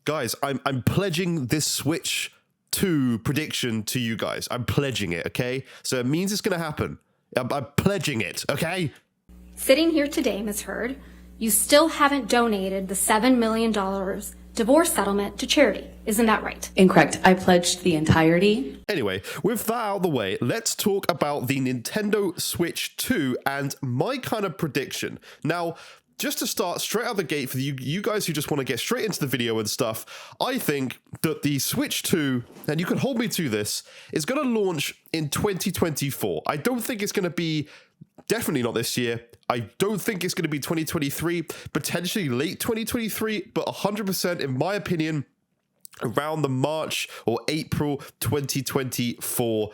Guys, I'm pledging this Switch 2 prediction to you guys. I'm pledging it, okay? So it means it's going to happen. I'm pledging it, okay? Sitting here today, Ms. Heard, you still haven't donated the $7 million divorce settlement to charity. Isn't that right? Incorrect. I pledged the entirety. Anyway, with that out of the way, let's talk about the Nintendo Switch 2 and my kind of prediction. Now, just to start straight out the gate for you guys who just want to get straight into the video and stuff, I think that the Switch 2, and you can hold me to this, is going to launch in 2024. I don't think it's going to be, definitely not this year. I don't think it's going to be 2023, potentially late 2023, but 100% in my opinion, around the March or April 2024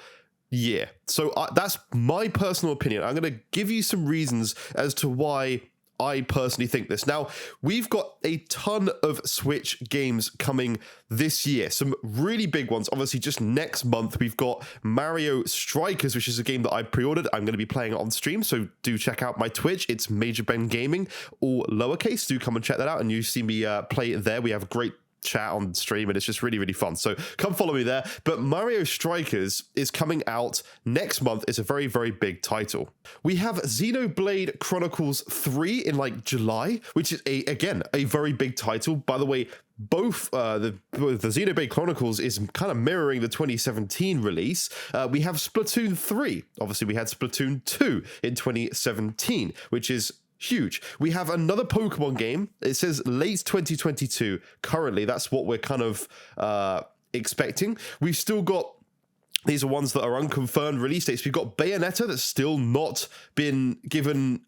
year. So that's my personal opinion. I'm going to give you some reasons as to why I personally think this. Now, we've got a ton of Switch games coming this year. Some really big ones. Obviously, just next month, we've got Mario Strikers, which is a game that I pre-ordered. I'm going to be playing it on stream, so do check out my Twitch. It's Major Ben Gaming, all lowercase. Do come and check that out, and you see me play it there. We have a great chat on stream and it's just really, really fun. So come follow me there. But Mario Strikers is coming out next month. It's a very, very big title. We have Xenoblade Chronicles 3 in like July, which is again a very big title. By the way, both the Xenoblade Chronicles is kind of mirroring the 2017 release. We have Splatoon 3. Obviously, we had Splatoon 2 in 2017, which is huge. We have another Pokemon game. It says late 2022. Currently, that's what we're kind of expecting. We've still got, these are ones that are unconfirmed release dates. We've got Bayonetta that's still not been given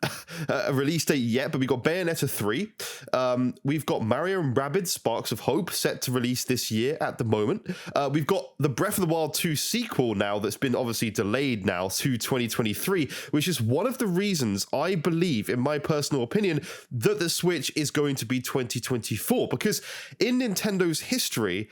a release date yet, but we've got Bayonetta 3. We've got Mario and Rabbids Sparks of Hope set to release this year at the moment. We've got the Breath of the Wild 2 sequel now that's been obviously delayed now to 2023, which is one of the reasons I believe, in my personal opinion, that the Switch is going to be 2024. Because in Nintendo's history,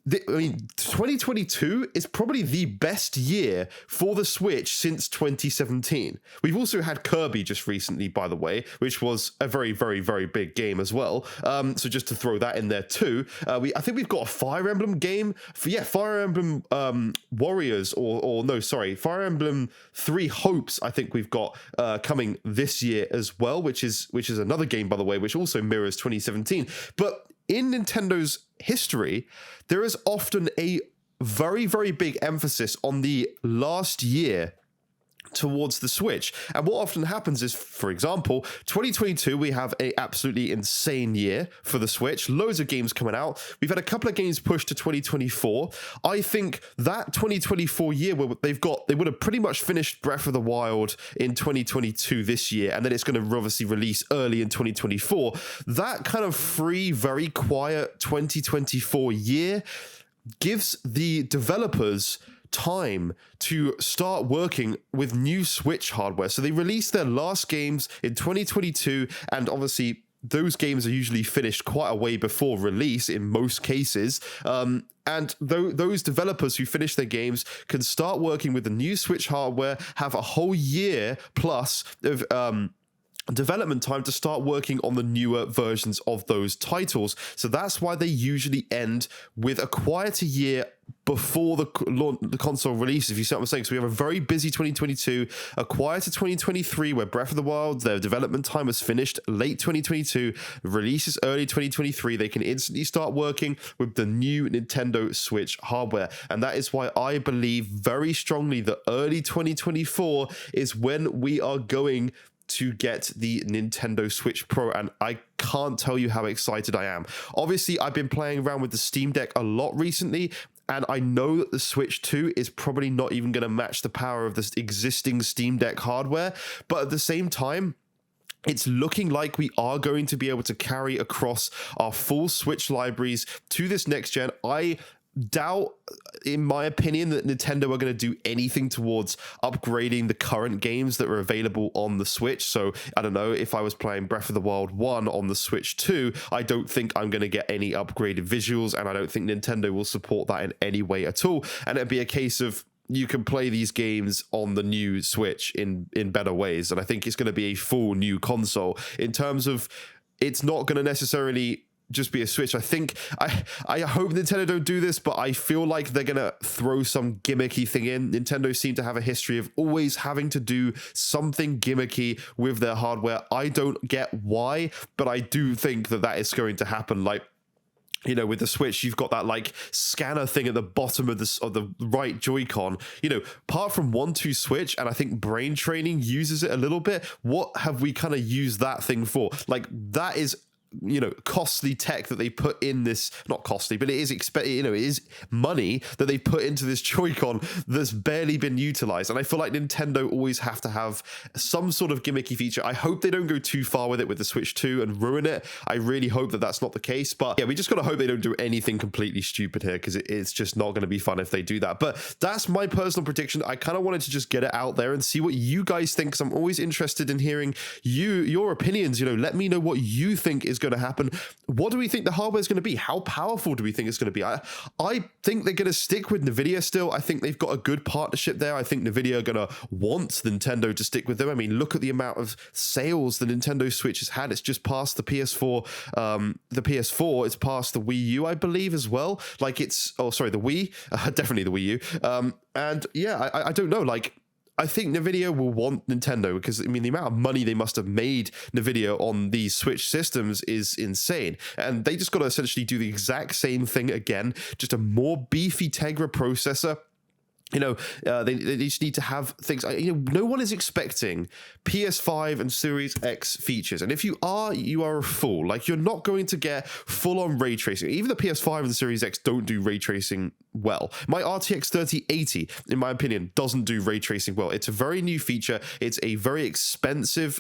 2022 is probably the best year for the Switch since 2017. We've also had Kirby just recently, by the way, which was a very, very, very big game as well. So just to throw that in there too. I think we've got a Fire Emblem game. Fire Emblem Warriors, Fire Emblem Three Hopes, I think we've got coming this year as well, which is another game, by the way, which also mirrors 2017. But in Nintendo's history, there is often a very, very big emphasis on the last year towards the Switch. And what often happens is, for example, 2022, we have an absolutely insane year for the Switch. Loads of games coming out. We've had a couple of games pushed to 2024. I think that 2024 year where they would have pretty much finished Breath of the Wild in 2022 this year, and then it's going to obviously release early in 2024. That kind of free, very quiet 2024 year gives the developers time to start working with new Switch hardware. So they released their last games in 2022, and obviously those games are usually finished quite a way before release in most cases. And those developers who finish their games can start working with the new Switch hardware, have a whole year plus of development time to start working on the newer versions of those titles. So that's why they usually end with a quieter year before the console release, if you see what I'm saying. So we have a very busy 2022, a quieter 2023 where Breath of the Wild, their development time was finished late 2022, releases early 2023. They can instantly start working with the new Nintendo Switch hardware. And that is why I believe very strongly that early 2024 is when we are going to get the Nintendo Switch Pro, and I can't tell you how excited I am. Obviously, I've been playing around with the Steam Deck a lot recently, and I know that the Switch 2 is probably not even going to match the power of this existing Steam Deck hardware, but at the same time, it's looking like we are going to be able to carry across our full Switch libraries to this next gen. I doubt, in my opinion, that Nintendo are going to do anything towards upgrading the current games that are available on the Switch. So I don't know, if I was playing Breath of the Wild 1 on the Switch 2, I don't think I'm going to get any upgraded visuals, and I don't think Nintendo will support that in any way at all. And it'd be a case of you can play these games on the new Switch in better ways. And I think it's going to be a full new console in terms of it's not going to necessarily just be a Switch. I think I hope Nintendo don't do this, but I feel like they're gonna throw some gimmicky thing in. Nintendo seem to have a history of always having to do something gimmicky with their hardware. I don't get why, but I do think that that is going to happen. Like, you know, with the Switch, you've got that like scanner thing at the bottom of the right Joy-Con. You know, apart from 1-2 Switch, and I think Brain Training uses it a little bit. What have we kind of used that thing for? Like, that is, you know, costly tech that they put in this, not costly, but it is you know, it is money that they put into this Joy-Con that's barely been utilized. And I feel like Nintendo always have to have some sort of gimmicky feature. I hope they don't go too far with it with the Switch 2 and ruin it. I really hope that that's not the case, but yeah, we just gotta hope they don't do anything completely stupid here, because it's just not gonna be fun if they do that. But that's my personal prediction. I kind of wanted to just get it out there and see what you guys think, because I'm always interested in hearing your opinions. You know, let me know what you think is going to happen. What do we think the hardware is going to be? How powerful do we think it's going to be? I think they're going to stick with NVIDIA still. I think they've got a good partnership there. I think NVIDIA are going to want Nintendo to stick with them. I mean, look at the amount of sales the Nintendo Switch has had. It's just passed the PS4. The PS4, it's passed the Wii U, I believe, as well. Like, it's, oh, sorry, the Wii. Definitely the Wii U. And yeah, I don't know, like, I think NVIDIA will want Nintendo, because, I mean, the amount of money they must have made NVIDIA on these Switch systems is insane. And they just got to essentially do the exact same thing again, just a more beefy Tegra processor. You know, they just need to have things. You know, no one is expecting PS5 and Series X features, and if you are a fool. Like, you're not going to get full-on ray tracing. Even the PS5 and the Series X don't do ray tracing well. My RTX 3080, in my opinion, doesn't do ray tracing well. It's a very new feature. It's a very expensive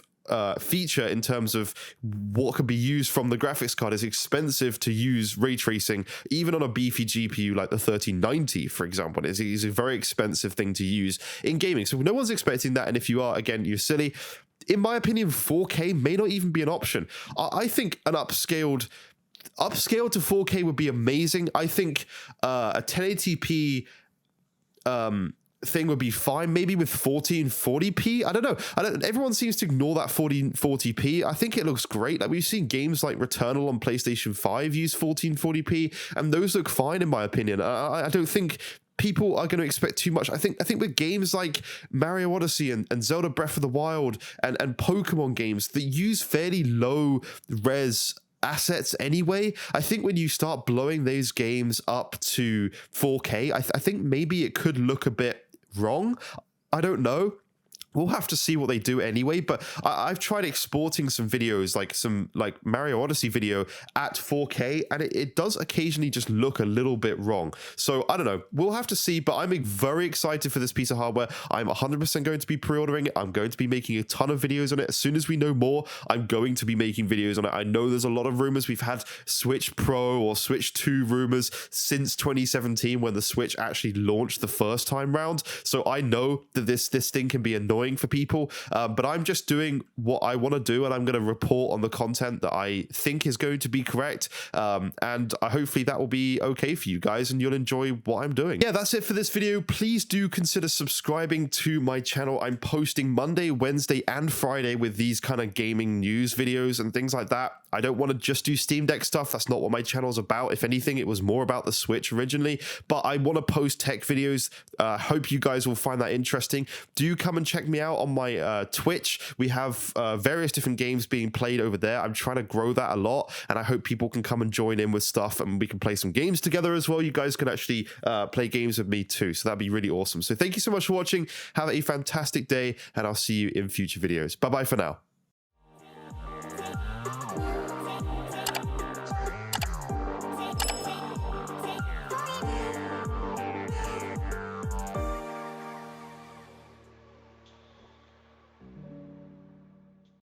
feature in terms of what can be used from the graphics card. Is expensive to use ray tracing, even on a beefy GPU like the 3090, for example. It's a very expensive thing to use in gaming. So no one's expecting that. And if you are, again, you're silly. In my opinion, 4K may not even be an option. I think an upscale to 4K would be amazing. I think a 1080p thing would be fine, maybe with 1440p. I don't know. Everyone seems to ignore that 1440p. I think it looks great. Like, we've seen games like Returnal on PlayStation 5 use 1440p, and those look fine in my opinion. I don't think people are going to expect too much. I think with games like Mario Odyssey and Zelda Breath of the Wild and Pokemon games that use fairly low res assets anyway, I think when you start blowing those games up to 4K, I think maybe it could look a bit wrong. I don't know. We'll have to see what they do anyway, but I've tried exporting some videos, like Mario Odyssey video at 4K, and it does occasionally just look a little bit wrong. So I don't know. We'll have to see, but I'm very excited for this piece of hardware. I'm 100% going to be pre-ordering it. I'm going to be making a ton of videos on it. As soon as we know more, I'm going to be making videos on it. I know there's a lot of rumors. We've had Switch Pro or Switch 2 rumors since 2017 when the Switch actually launched the first time round. So I know that this thing can be annoying for people, but I'm just doing what I want to do, and I'm going to report on the content that I think is going to be correct, and hopefully that will be okay for you guys and you'll enjoy what I'm doing. Yeah, that's it for this video. Please do consider subscribing to my channel. I'm posting Monday, Wednesday, and Friday with these kind of gaming news videos and things like that. I don't want to just do Steam Deck stuff. That's not what my channel's about. If anything, it was more about the Switch originally, but I want to post tech videos. Hope you guys will find that interesting. Do come and check me out on my Twitch. We have various different games being played over there. I'm trying to grow that a lot, and I hope people can come and join in with stuff, and we can play some games together as well. You guys can actually play games with me too, so that'd be really awesome. So thank you so much for watching. Have a fantastic day, and I'll see you in future videos. Bye bye for now.